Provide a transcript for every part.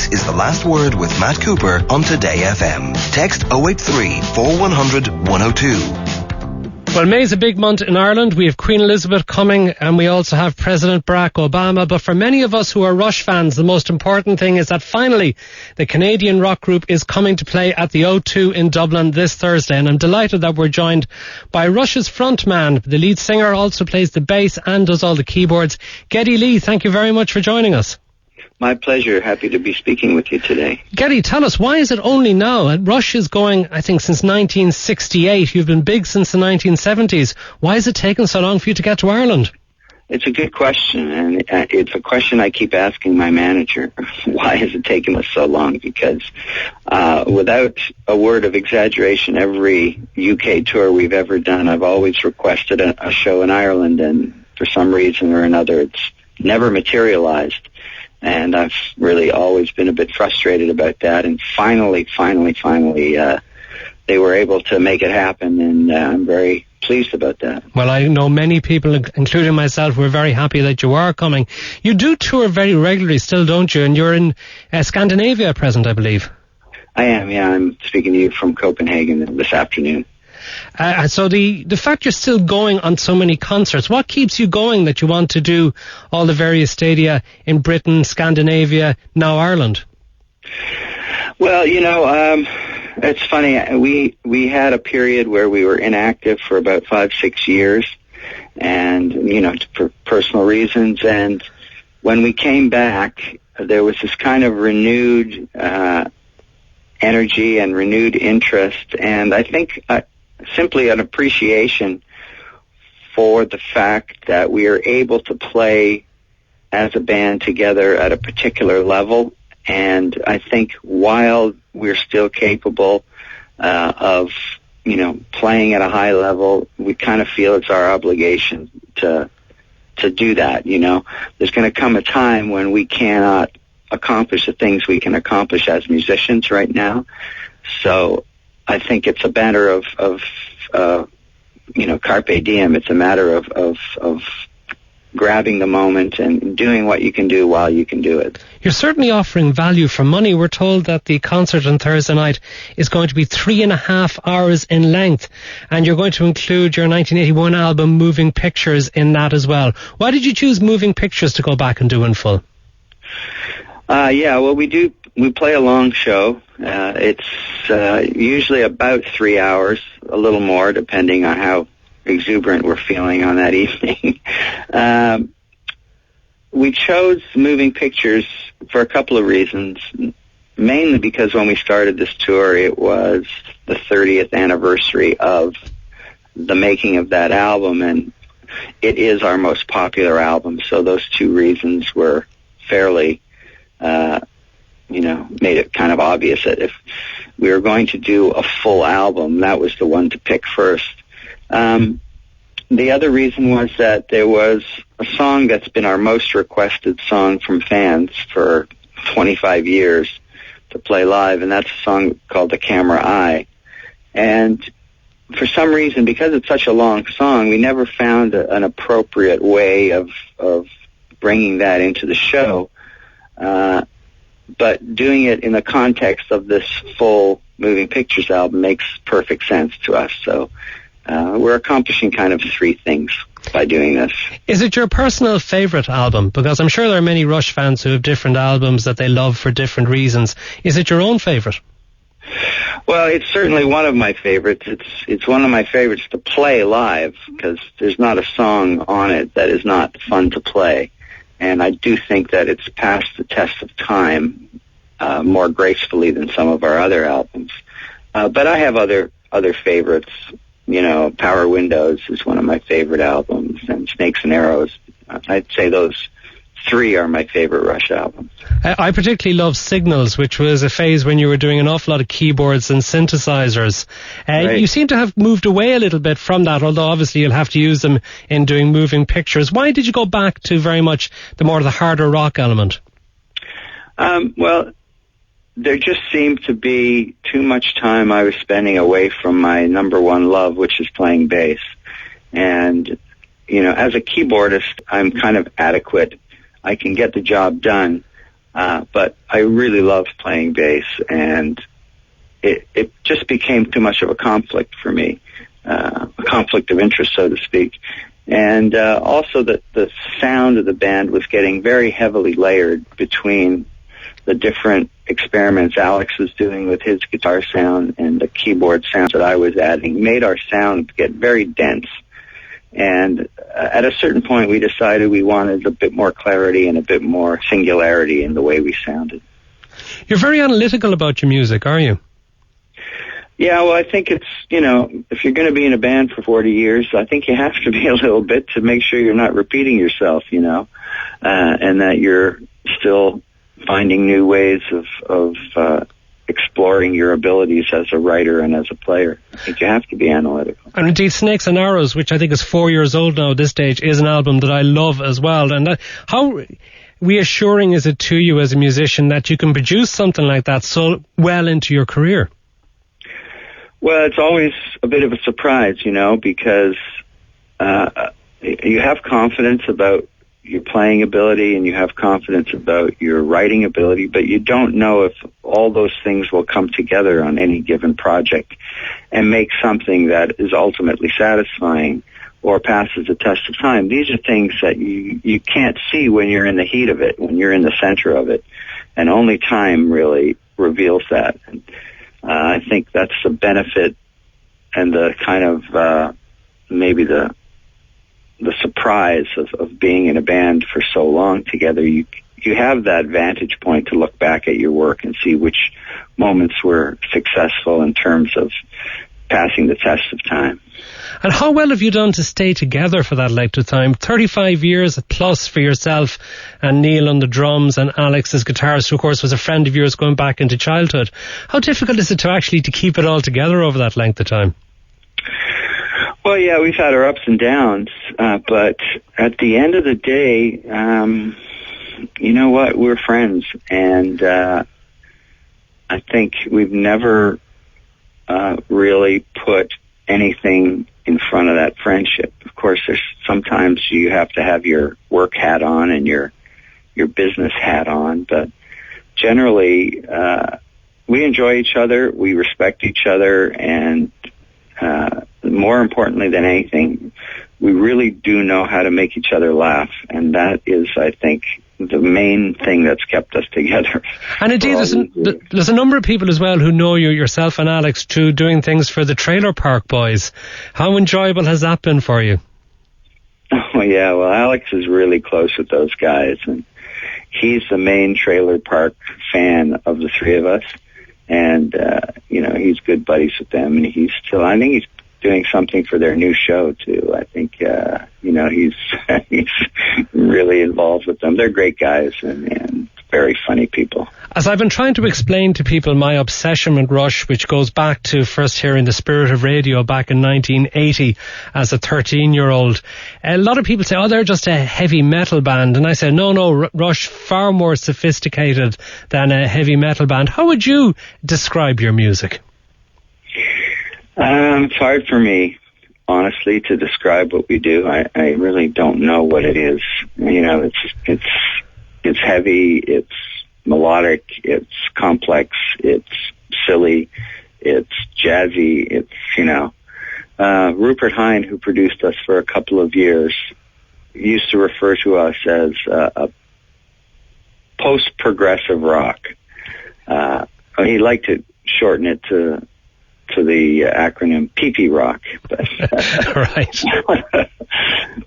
This is The Last Word with Matt Cooper on Today FM. Text 083 4100 102. Well, May's a big month in Ireland. We have Queen Elizabeth coming and we also have President Barack Obama. But for many of us who are Rush fans, the most important thing is that finally the Canadian rock group is coming to play at the O2 in Dublin this Thursday. And I'm delighted that we're joined by Rush's frontman. The lead singer also plays the bass and does all the keyboards. Geddy Lee, thank you very much for joining us. My pleasure. Happy to be speaking with you today. Geddy, tell us, why is it only now? Rush is going, I think, since 1968. You've been big since the 1970s. Why has it taken so long for you to get to Ireland? It's a good question, and it's a question I keep asking my manager. Why has it taken us so long? Because without a word of exaggeration, every UK tour we've ever done, I've always requested a show in Ireland, and for some reason or another, it's never materialized. And I've really always been a bit frustrated about that. And finally, they were able to make it happen, and I'm very pleased about that. Well, I know many people, including myself, were very happy that you are coming. You do tour very regularly still, don't you? And you're in Scandinavia at present, I believe. I am, yeah. I'm speaking to you from Copenhagen this afternoon. So the fact you're still going on so many concerts, what keeps you going that you want to do all the various stadia in Britain, Scandinavia, now Ireland? Well, it's funny. We had a period where we were inactive for about 5-6 years, and, for personal reasons. And when we came back, there was this kind of renewed energy and renewed interest, and I think simply an appreciation for the fact that we are able to play as a band together at a particular level. And I think while we're still capable of, playing at a high level, we kind of feel it's our obligation to do that. There's going to come a time when we cannot accomplish the things we can accomplish as musicians right now. So I think it's a matter of carpe diem. It's a matter of grabbing the moment and doing what you can do while you can do it. You're certainly offering value for money. We're told that the concert on Thursday night is going to be 3.5 hours in length, and you're going to include your 1981 album Moving Pictures in that as well. Why did you choose Moving Pictures to go back and do in full? We play a long show. It's usually about 3 hours, a little more, depending on how exuberant we're feeling on that evening. We chose Moving Pictures for a couple of reasons, mainly because when we started this tour, it was the 30th anniversary of the making of that album, and it is our most popular album, so those two reasons were fairly made it kind of obvious that if we were going to do a full album, that was the one to pick first. The other reason was that there was a song that's been our most requested song from fans for 25 years to play live, and that's a song called The Camera Eye. And for some reason, because it's such a long song, we never found an appropriate way of bringing that into the show. But doing it in the context of this full Moving Pictures album makes perfect sense to us. So we're accomplishing kind of three things by doing this. Is it your personal favourite album? Because I'm sure there are many Rush fans who have different albums that they love for different reasons. Is it your own favourite? Well, it's certainly one of my favorites. It's one of my favorites to play live, because there's not a song on it that is not fun to play. And I do think that it's passed the test of time more gracefully than some of our other albums. But I have other favorites. Power Windows is one of my favorite albums, and Snakes and Arrows. I'd say those three are my favorite Rush albums. I particularly love Signals, which was a phase when you were doing an awful lot of keyboards and synthesizers. Right. You seem to have moved away a little bit from that, although obviously you'll have to use them in doing Moving Pictures. Why did you go back to very much the harder rock element? Well, there just seemed to be too much time I was spending away from my number one love, which is playing bass. And, as a keyboardist, I'm kind of adequate. I can get the job done. But I really loved playing bass, and it just became too much of a conflict for me, a conflict of interest, so to speak. And also the sound of the band was getting very heavily layered between the different experiments Alex was doing with his guitar sound and the keyboard sounds that I was adding, made our sound get very dense. And at a certain point, we decided we wanted a bit more clarity and a bit more singularity in the way we sounded. You're very analytical about your music, are you? Yeah, well, I think it's, if you're going to be in a band for 40 years, I think you have to be a little bit to make sure you're not repeating yourself, and that you're still finding new ways of exploring your abilities as a writer and as a player. I think you have to be analytical. And indeed, Snakes and Arrows, which I think is 4 years old now at this stage, is an album that I love as well. And how reassuring is it to you as a musician that you can produce something like that so well into your career? Well, it's always a bit of a surprise, because you have confidence about your playing ability and you have confidence about your writing ability, but you don't know if all those things will come together on any given project and make something that is ultimately satisfying or passes the test of time. These are things that you can't see when you're in the heat of it, when you're in the center of it, and only time really reveals that. And I think that's the benefit and the kind of maybe the surprise of being in a band for so long together. You have that vantage point to look back at your work and see which moments were successful in terms of passing the test of time. And how well have you done to stay together for that length of time? 35 years plus for yourself and Neil on the drums and Alex as guitarist, who of course was a friend of yours going back into childhood. How difficult is it to keep it all together over that length of time? Well, yeah, we've had our ups and downs, but at the end of the day, you know what? We're friends, and I think we've never really put anything in front of that friendship. Of course, there's sometimes you have to have your work hat on and your business hat on, but generally, we enjoy each other, we respect each other, and more importantly than anything, we really do know how to make each other laugh, and that is, I think, the main thing that's kept us together. And indeed, there's a number of people as well who know you, yourself and Alex, through doing things for the Trailer Park Boys. How enjoyable has that been for you? Oh, yeah, well, Alex is really close with those guys, and he's the main Trailer Park fan of the three of us, and, he's good buddies with them, and I think he's doing something for their new show too. I think he's really involved with them. They're great guys and very funny people. As I've been trying to explain to people my obsession with Rush, which goes back to first hearing The Spirit of Radio back in 1980 as a 13-year-old, a lot of people say, they're just a heavy metal band. And I say, no, Rush, far more sophisticated than a heavy metal band. How would you describe your music? It's hard for me, honestly, to describe what we do. I really don't know what it is. It's heavy, it's melodic, it's complex, it's silly, it's jazzy, it's, Rupert Hine, who produced us for a couple of years, used to refer to us as a post-progressive rock. He liked to shorten it to the acronym PP Rock. But, right.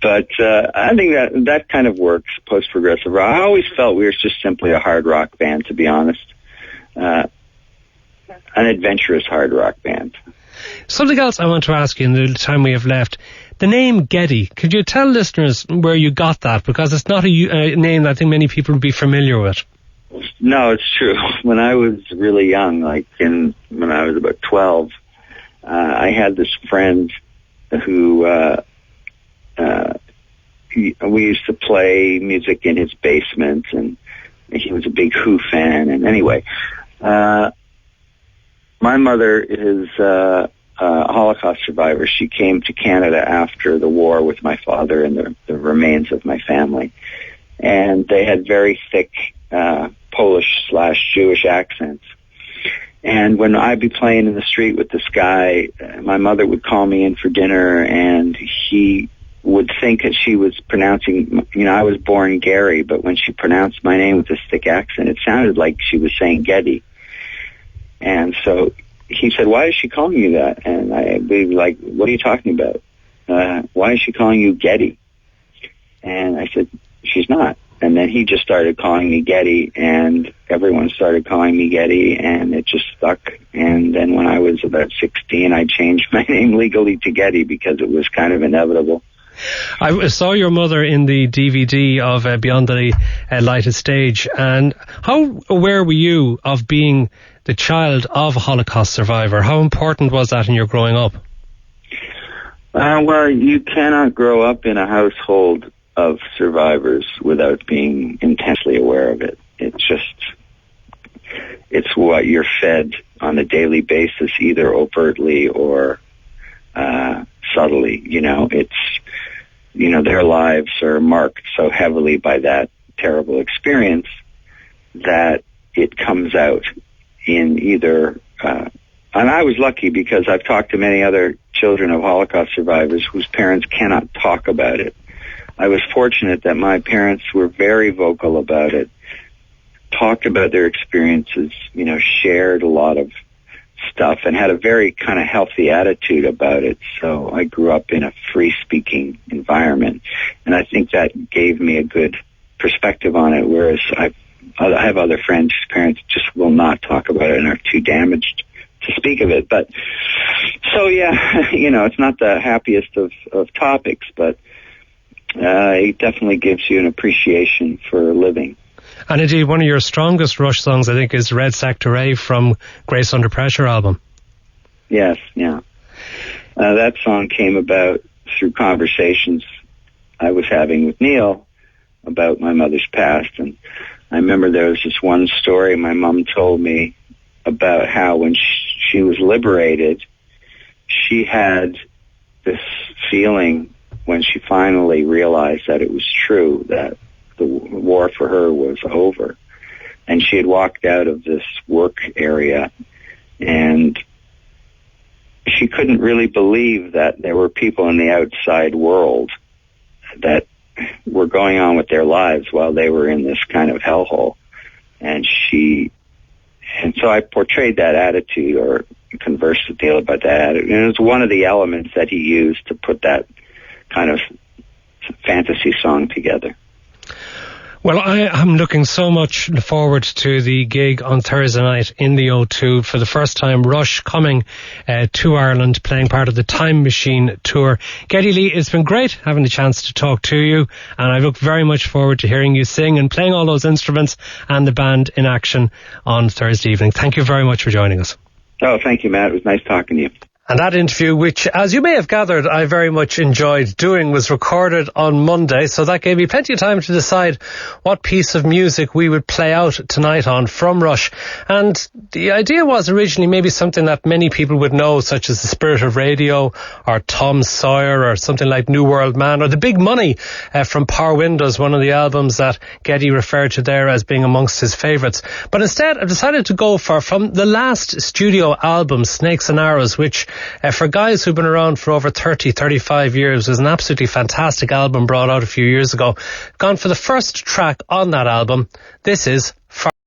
But I think that kind of works, post-progressive rock. I always felt we were just simply a hard rock band, to be honest. An adventurous hard rock band. Something else I want to ask you in the time we have left. The name Geddy, could you tell listeners where you got that? Because it's not a name that I think many people would be familiar with. No, it's true. When I was really young, when I was about 12, I had this friend who we used to play music in his basement, and he was a big Who fan. And anyway, my mother is a Holocaust survivor. She came to Canada after the war with my father and the remains of my family. And they had very thick Polish/Jewish accents. And when I'd be playing in the street with this guy, my mother would call me in for dinner, and he would think that she was pronouncing, I was born Gary, but when she pronounced my name with a thick accent, it sounded like she was saying Geddy. And so he said, "Why is she calling you that?" And I'd be like, "What are you talking about? Why is she calling you Geddy?" And I said, "She's not." And then he just started calling me Geddy, and everyone started calling me Geddy, and it just stuck. And then when I was about 16, I changed my name legally to Geddy because it was kind of inevitable. I saw your mother in the DVD of Beyond the Lighted Stage, and how aware were you of being the child of a Holocaust survivor? How important was that in your growing up? Well, you cannot grow up in a household of survivors without being intensely aware of it. It's what you're fed on a daily basis, either overtly or subtly. Their lives are marked so heavily by that terrible experience that it comes out in either, and I was lucky because I've talked to many other children of Holocaust survivors whose parents cannot talk about it. I was fortunate that my parents were very vocal about it, talked about their experiences, shared a lot of stuff, and had a very kind of healthy attitude about it. So I grew up in a free-speaking environment, and I think that gave me a good perspective on it, whereas I have other friends whose parents just will not talk about it and are too damaged to speak of it. But so, yeah, it's not the happiest of topics, but it definitely gives you an appreciation for living. And indeed, one of your strongest Rush songs, I think, is Red Sector A from Grace Under Pressure album. Yes, yeah. That song came about through conversations I was having with Neil about my mother's past. And I remember there was this one story my mom told me about how when she was liberated, she had this feeling when she finally realized that it was true, that the war for her was over. And she had walked out of this work area, and she couldn't really believe that there were people in the outside world that were going on with their lives while they were in this kind of hellhole. And so I portrayed that attitude, or conversed with Neil about that. And it was one of the elements that he used to put that kind of fantasy song together. Well, I am looking so much forward to the gig on Thursday night in the O2. For the first time, Rush coming to Ireland, playing part of the Time Machine tour. Geddy Lee, it's been great having the chance to talk to you, and I look very much forward to hearing you sing and playing all those instruments and the band in action on Thursday evening. Thank you very much for joining us. Oh, thank you, Matt. It was nice talking to you. And that interview, which, as you may have gathered, I very much enjoyed doing, was recorded on Monday, so that gave me plenty of time to decide what piece of music we would play out tonight on from Rush. And the idea was originally maybe something that many people would know, such as The Spirit of Radio, or Tom Sawyer, or something like New World Man, or The Big Money from Power Windows, one of the albums that Geddy referred to there as being amongst his favourites. But instead, I've decided to go from the last studio album, Snakes and Arrows, which for guys who've been around for over 35 years, was an absolutely fantastic album brought out a few years ago. Gone for the first track on that album. This is